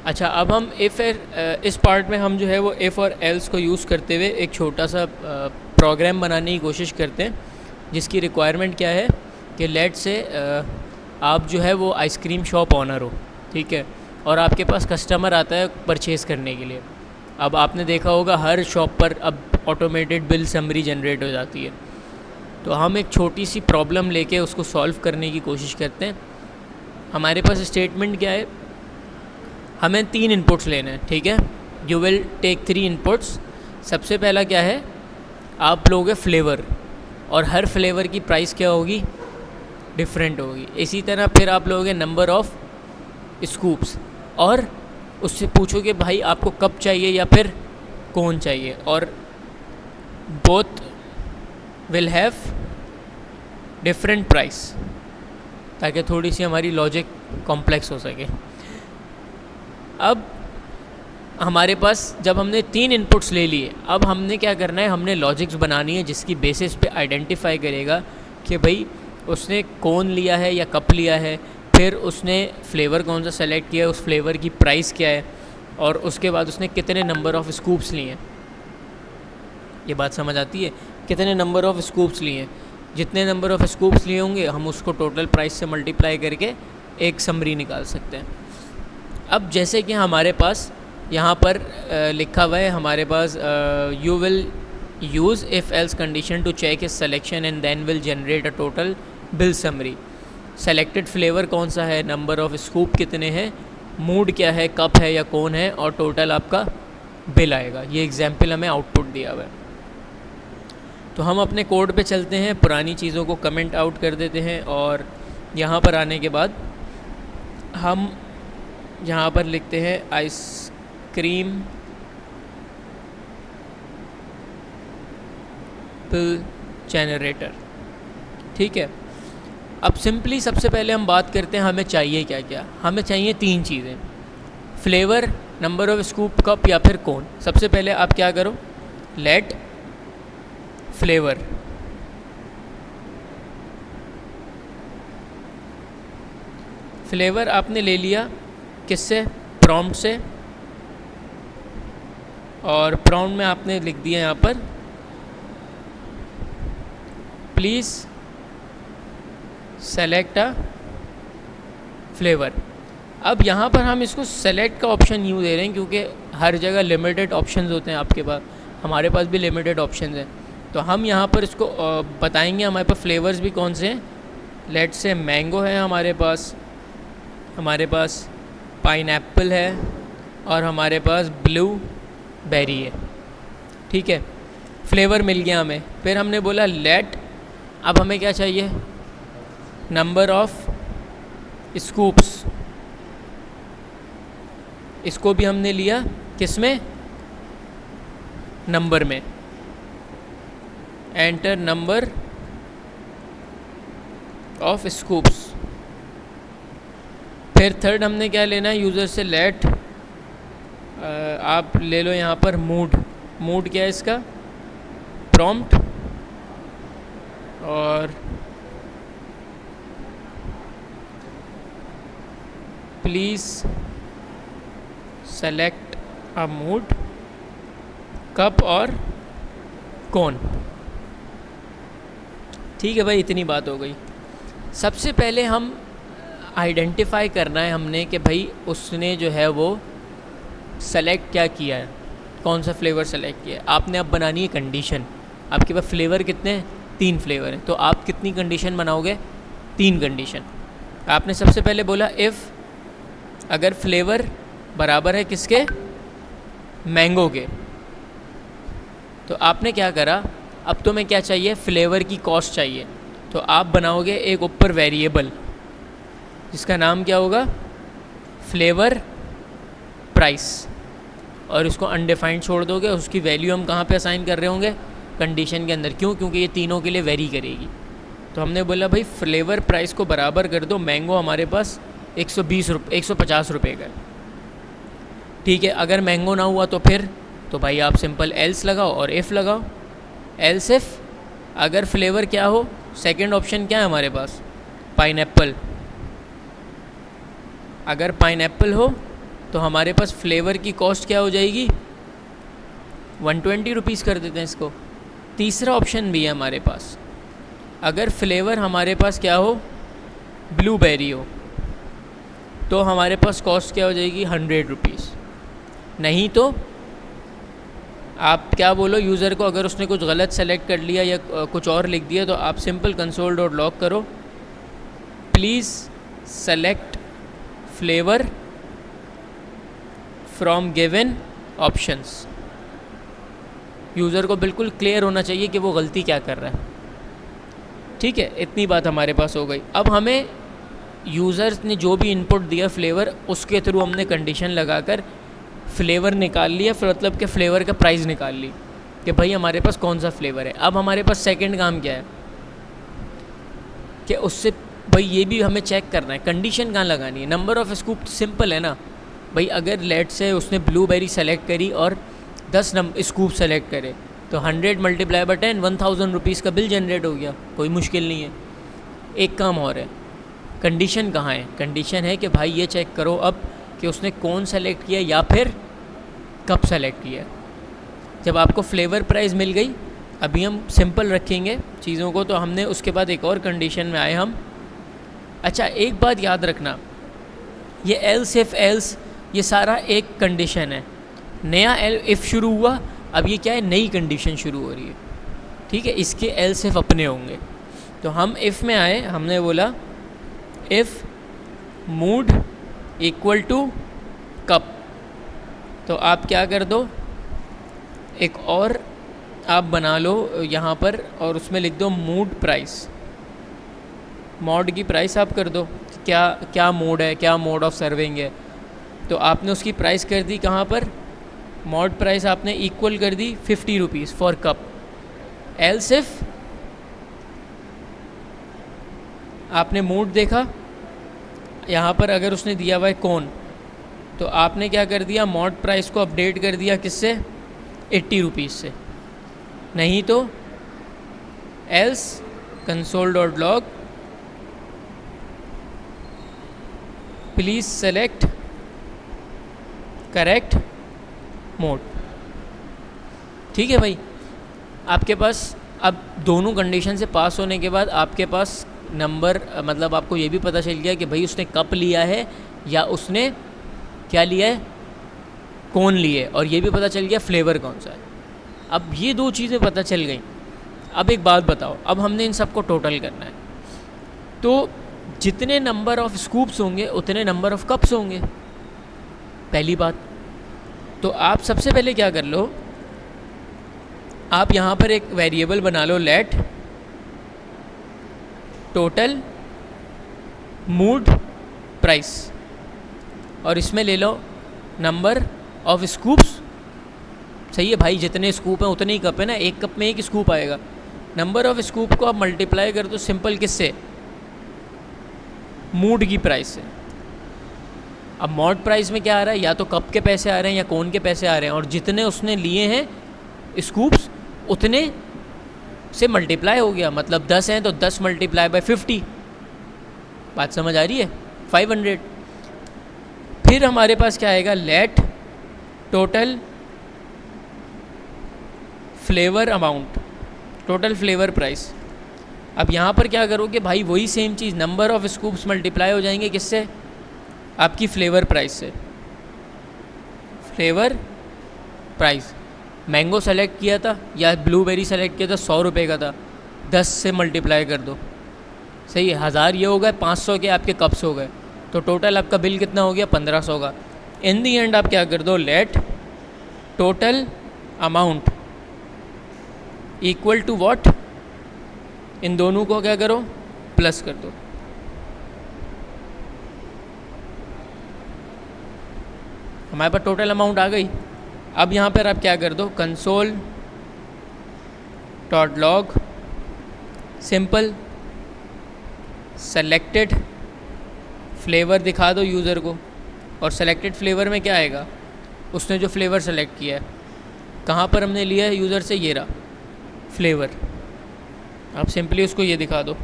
अच्छा, अब हम इफ़ इस पार्ट में हम जो है वो इफ़ और एल्स को यूज़ करते हुए एक छोटा सा प्रोग्राम बनाने की कोशिश करते हैं, जिसकी रिक्वायरमेंट क्या है कि लेट से आप जो है वो आइसक्रीम शॉप ओनर हो, ठीक है, और आपके पास कस्टमर आता है परचेज़ करने के लिए। अब आपने देखा होगा हर शॉप पर अब ऑटोमेटेड बिल समरी जनरेट हो जाती है। तो हम एक छोटी सी प्रॉब्लम लेके उसको सॉल्व करने की कोशिश करते हैं। हमारे पास स्टेटमेंट क्या है, हमें 3 इनपुट्स लेने हैं, ठीक है। You will take 3 inputs. सबसे पहला क्या है, आप लोगे फ्लेवर, और हर फ्लेवर की प्राइस क्या होगी, डिफरेंट होगी। इसी तरह फिर आप लोगे नंबर ऑफ़ स्कूप्स, और उससे पूछोगे भाई आपको कप चाहिए या फिर कोन चाहिए, और both will have different price, ताकि थोड़ी सी हमारी लॉजिक कॉम्प्लेक्स हो सके। अब हमारे पास जब हमने 3 इनपुट्स ले लिए, अब हमने क्या करना है, हमने लॉजिक्स बनानी है जिसकी बेसिस पे आइडेंटिफाई करेगा कि भाई उसने कौन लिया है या कप लिया है, फिर उसने फ्लेवर कौन सा सेलेक्ट किया है, उस फ्लेवर की प्राइस क्या है, और उसके बाद उसने कितने नंबर ऑफ़ स्कूप्स लिए हैं। ये बात समझ आती है, कितने नंबर ऑफ़ स्कूप्स लिए हैं। जितने नंबर ऑफ़ स्कूप्स लिए होंगे हम उसको टोटल प्राइस से मल्टीप्लाई करके एक समरी निकाल सकते हैं। अब जैसे कि हमारे पास यहाँ पर लिखा हुआ है, हमारे पास you will use if else condition to check इस selection and then will generate a total bill summary. Selected flavour कौन सा है, नंबर ऑफ़ स्कूप कितने हैं, मूड क्या है, कप है या कौन है, और टोटल आपका बिल आएगा। ये एग्जाम्पल हमें आउटपुट दिया हुआ है। तो हम अपने कोड पे चलते हैं, पुरानी चीज़ों को कमेंट आउट कर देते हैं, और यहाँ पर आने के बाद हम यहाँ पर लिखते हैं आइसक्रीम बिल जनरेटर, ठीक है। अब सिंपली सबसे पहले हम बात करते हैं हमें चाहिए क्या क्या। हमें चाहिए 3 चीज़ें, flavour, number of scoop, cup या फिर कोन। सबसे पहले आप क्या करो, लेट फ्लेवर, फ्लेवर आपने ले लिया किससे, प्रॉम्प्ट से, और प्रॉम्प्ट में आपने लिख दिया यहाँ पर प्लीज़ सेलेक्ट अ फ्लेवर। अब यहाँ पर हम इसको सेलेक्ट का ऑप्शन यूँ दे रहे हैं क्योंकि हर जगह लिमिटेड ऑप्शंस होते हैं आपके पास, हमारे पास भी लिमिटेड ऑप्शंस हैं। तो हम यहाँ पर इसको बताएंगे हमारे पास फ्लेवर्स भी कौन से हैं। लेट से मैंगो है हमारे पास पाइनएप्पल है, और हमारे पास ब्लू बेरी है, ठीक है। फ्लेवर मिल गया हमें। फिर हमने बोला लेट, अब हमें क्या चाहिए, नंबर ऑफ़ स्कूप्स। इसको भी हमने लिया किस में, नंबर में। Enter number of scoops. फिर थर्ड हमने क्या लेना है, यूज़र से लेट आप ले लो यहाँ पर मूड। मूड क्या है इसका, प्रॉम्प्ट, और please select a mood, cup और कौन। ठीक है भाई, इतनी बात हो गई। सबसे पहले हम आइडेंटिफाई करना है हमने कि भाई उसने जो है वो सेलेक्ट क्या किया है, कौन सा फ्लेवर सेलेक्ट किया है। आपने अब बनानी है कंडीशन। आपके पास फ्लेवर कितने हैं, 3 फ्लेवर हैं, तो आप कितनी कंडीशन बनाओगे, 3 कंडीशन। आपने सबसे पहले बोला इफ़ अगर फ्लेवर बराबर है किसके, मैंगो के, तो आपने क्या करा, अब तुम्हें क्या चाहिए, फ्लेवर की कॉस्ट चाहिए। तो आप बनाओगे एक ऊपर वेरिएबल जिसका नाम क्या होगा, फ्लेवर प्राइस, और इसको अनडिफाइंड छोड़ दोगे। उसकी वैल्यू हम कहाँ पे असाइन कर रहे होंगे, कंडीशन के अंदर। क्यों, क्योंकि ये तीनों के लिए वेरी करेगी। तो हमने बोला भाई फ्लेवर प्राइस को बराबर कर दो, मैंगो हमारे पास 150 रुपये का, ठीक है। अगर मैंगो ना हुआ तो फिर तो भाई आप सिंपल एल्स लगाओ और इफ़ लगाओ। एल्स इफ़ अगर फ्लेवर क्या हो, सेकंड ऑप्शन क्या है हमारे पास, पाइनएप्पल। अगर पाइनएप्पल हो तो हमारे पास फ्लेवर की कॉस्ट क्या हो जाएगी, 120 रुपीज़ कर देते हैं इसको। तीसरा ऑप्शन भी है हमारे पास, अगर फ्लेवर हमारे पास क्या हो, ब्लूबेरी हो, तो हमारे पास कॉस्ट क्या हो जाएगी, 100 रुपीज़। नहीं तो आप क्या बोलो यूज़र को, अगर उसने कुछ गलत सेलेक्ट कर लिया या कुछ और लिख दिया, तो आप सिंपल कंसोल डॉट लॉग करो, please select flavour from given options. User को बिल्कुल क्लियर होना चाहिए कि वो गलती क्या कर रहा है। ठीक है, इतनी बात हमारे पास हो गई। अब हमें यूज़र्स ने जो भी इनपुट दिया फ्लेवर, उसके थ्रू हमने कंडीशन लगाकर फ्लेवर निकाल लिया, फिर मतलब कि फ़्लेवर का प्राइस निकाल ली कि भाई हमारे पास कौन सा फ्लेवर है। अब हमारे पास सेकंड काम क्या है कि उससे भाई ये भी हमें चेक करना है कंडीशन कहाँ लगानी है। नंबर ऑफ़ स्कूप तो सिंपल है ना भाई, अगर लेट से उसने ब्लूबेरी सेलेक्ट करी और 10 स्कूप सेलेक्ट करे, तो 100 मल्टीप्लाई बाय 10, 1000 रुपीज़ का बिल जनरेट हो गया, कोई मुश्किल नहीं है। एक काम और है, कंडीशन कहाँ है, कंडीशन है कि भाई ये चेक करो अब कि उसने कौन सेलेक्ट किया या फिर कब सेलेक्ट किया। जब आपको फ्लेवर प्राइस मिल गई, अभी हम सिंपल रखेंगे चीज़ों को, तो हमने उसके बाद एक और कंडीशन में आए हम। अच्छा, एक बात याद रखना, ये एल्स इफ एल्स ये सारा एक कंडीशन है, नया इफ़ शुरू हुआ, अब ये क्या है, नई कंडीशन शुरू हो रही है। ठीक है, इसके एल्स इफ अपने होंगे। तो हम इफ़ में आए, हमने बोला if mood equal to cup, तो आप क्या कर दो, एक और आप बना लो यहाँ पर और उसमें लिख दो मूड प्राइस। मॉड की प्राइस आप कर दो, क्या क्या मोड है, क्या मोड ऑफ सर्विंग है। तो आपने उसकी प्राइस कर दी कहाँ पर, मॉड प्राइस आपने इक्वल कर दी 50 rupees for cup. Else if आपने मूड देखा यहाँ पर, अगर उसने दिया हुआ है कौन, तो आपने क्या कर दिया, मॉड प्राइस को अपडेट कर दिया किससे, 80 रुपीज़ से। नहीं तो else console dot log please select correct mode. ठीक है भाई, आपके पास अब दोनों कंडीशन से पास होने के बाद आपके पास नंबर, मतलब आपको ये भी पता चल गया कि भाई उसने कप लिया है या उसने क्या लिया है, कौन लिए, और ये भी पता चल गया फ्लेवर कौन सा है। अब ये दो चीज़ें पता चल गई। अब एक बात बताओ, अब हमने इन सबको टोटल करना है, तो जितने नंबर ऑफ़ स्कूप्स होंगे उतने नंबर ऑफ़ कप्स होंगे, पहली बात। तो आप सबसे पहले क्या कर लो, आप यहाँ पर एक वेरिएबल बना लो, लेट टोटल मूड प्राइस, और इसमें ले लो नंबर ऑफ स्कूप्स। सही है भाई, जितने स्कूप हैं उतने ही कप है ना, एक कप में एक स्कूप आएगा। नंबर ऑफ स्कूप को आप मल्टीप्लाई कर दो सिंपल किससे, मूड की प्राइस से। अब मॉड प्राइस में क्या आ रहा है, या तो कप के पैसे आ रहे हैं या कौन के पैसे आ रहे हैं, और जितने उसने लिए हैं स्कूप्स उतने से मल्टीप्लाई हो गया। मतलब 10 हैं तो 10 मल्टीप्लाई बाय 50, बात समझ आ रही है, 500। फिर हमारे पास क्या आएगा, let total flavour amount, total flavour price. अब यहाँ पर क्या करोगे भाई, वही same cheese, number of scoops multiply हो जाएंगे किससे, आपकी फ्लेवर प्राइस से। फ्लेवर प्राइस, मैंगो सेलेक्ट किया था या ब्लूबेरी सेलेक्ट किया था, 100 रुपये का था, 10 से मल्टीप्लाई कर दो, सही है, 1000 ये हो गए, 500 के आपके कप्स हो गए, तो टोटल आपका बिल कितना हो गया, 1500 का। इन दी एंड आप क्या कर दो, let total amount equal to what, इन दोनों को क्या करो, प्लस कर दो। हमारे पास टोटल अमाउंट आ गई। अब यहाँ पर आप क्या कर दो, console dot log simple selected flavour दिखा दो यूज़र को, और सेलेक्टेड फ्लेवर में क्या आएगा, उसने जो फ्लेवर सेलेक्ट किया है, कहाँ पर हमने लिया है यूज़र से, ये रहा फ्लेवर। आप सिंपली उसको ये दिखा दो।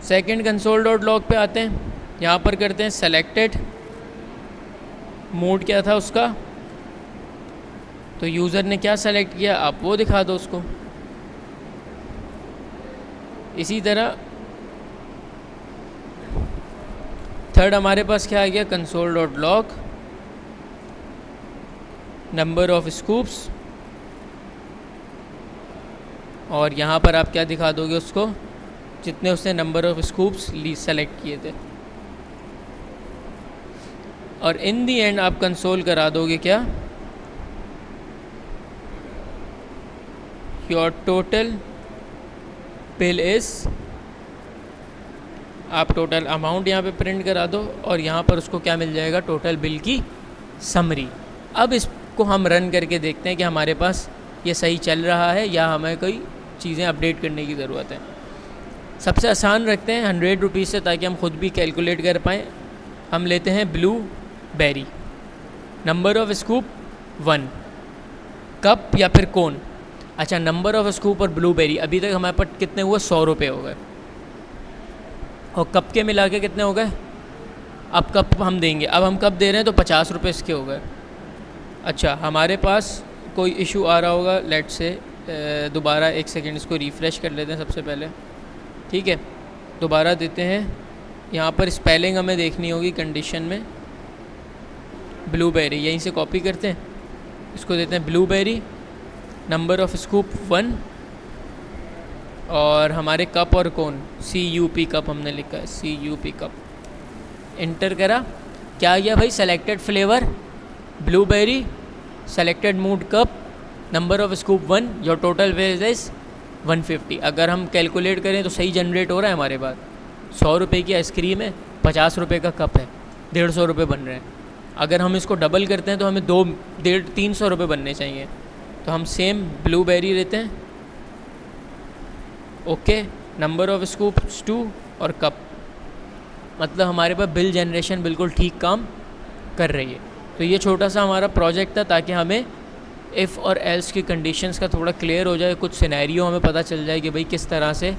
सेकंड कंसोल डॉट लॉग पे आते हैं, यहाँ पर करते हैं सेलेक्टेड मोड क्या था उसका, तो यूज़र ने क्या सेलेक्ट किया आप वो दिखा दो उसको। इसी तरह थर्ड हमारे पास क्या आ गया, console dot log number of scoops, और यहाँ पर आप क्या दिखा दोगे उसको, जितने उसने नंबर ऑफ स्कूप्स सेलेक्ट किए थे। और इन दी एंड आप कंसोल करा दोगे क्या, योर टोटल बिल इज़, आप टोटल अमाउंट यहाँ पे प्रिंट करा दो और यहाँ पर उसको क्या मिल जाएगा, टोटल बिल की समरी। अब इसको हम रन करके देखते हैं कि हमारे पास ये सही चल रहा है या हमें कोई चीज़ें अपडेट करने की ज़रूरत है। सबसे आसान रखते हैं 100 रुपीज़ से, ताकि हम ख़ुद भी कैलकुलेट कर पाएँ। हम लेते हैं blueberry, number of scoop 1, cup या फिर कोन। अच्छा, नंबर ऑफ़ स्कूप और ब्लूबेरी अभी तक हमारे पास कितने हुए, 100 रुपये हो गए, और कप के मिला के कितने हो गए, अब कप हम देंगे, अब हम कप दे रहे हैं तो 50 रुपये इसके हो गए। अच्छा, हमारे पास कोई इशू आ रहा होगा, लेट से दोबारा एक सेकेंड इसको रिफ़्रेश कर लेते हैं सबसे पहले, ठीक है। दोबारा देते हैं, यहाँ पर स्पेलिंग हमें देखनी होगी कंडीशन में, ब्लूबेरी यहीं से कॉपी करते हैं, इसको देते हैं ब्लूबेरी, नंबर ऑफ़ स्कूप 1, और हमारे कप और कोन CUP कप हमने लिखा है, CUP कप, इंटर करा, क्या गया भाई, selected flavour blueberry, selected mood cup, number of scoop 1, your total wage is 150। अगर हम कैलकुलेट करें तो सही जनरेट हो रहा है हमारे पास। 100 रुपये की आइसक्रीम है, 50 रुपये का कप है, 150 रुपये बन रहे हैं। अगर हम इसको डबल करते हैं तो हमें 300 रुपये बनने चाहिए। तो हम सेम ब्लूबेरी लेते हैं, ओके, नंबर ऑफ़ स्कूप्स 2 और कप, मतलब हमारे पास बिल जनरेशन बिल्कुल ठीक काम कर रही है। तो ये छोटा सा हमारा प्रोजेक्ट था, ताकि हमें इफ़ और एल्स की कंडीशंस का थोड़ा क्लियर हो जाए, कुछ सिनेरियो हमें पता चल जाए कि भाई किस तरह से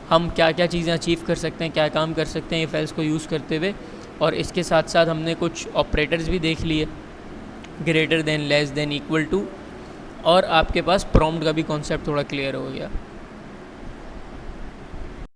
हम क्या क्या चीज़ें अचीव कर सकते हैं, क्या काम कर सकते हैं इफ़ एल्स को यूज़ करते हुए। और इसके साथ साथ हमने कुछ ऑपरेटर्स भी देख लिए, greater than, less than, equal to, और आपके पास प्रॉम्प्ट का भी कॉन्सेप्ट थोड़ा क्लियर हो गया।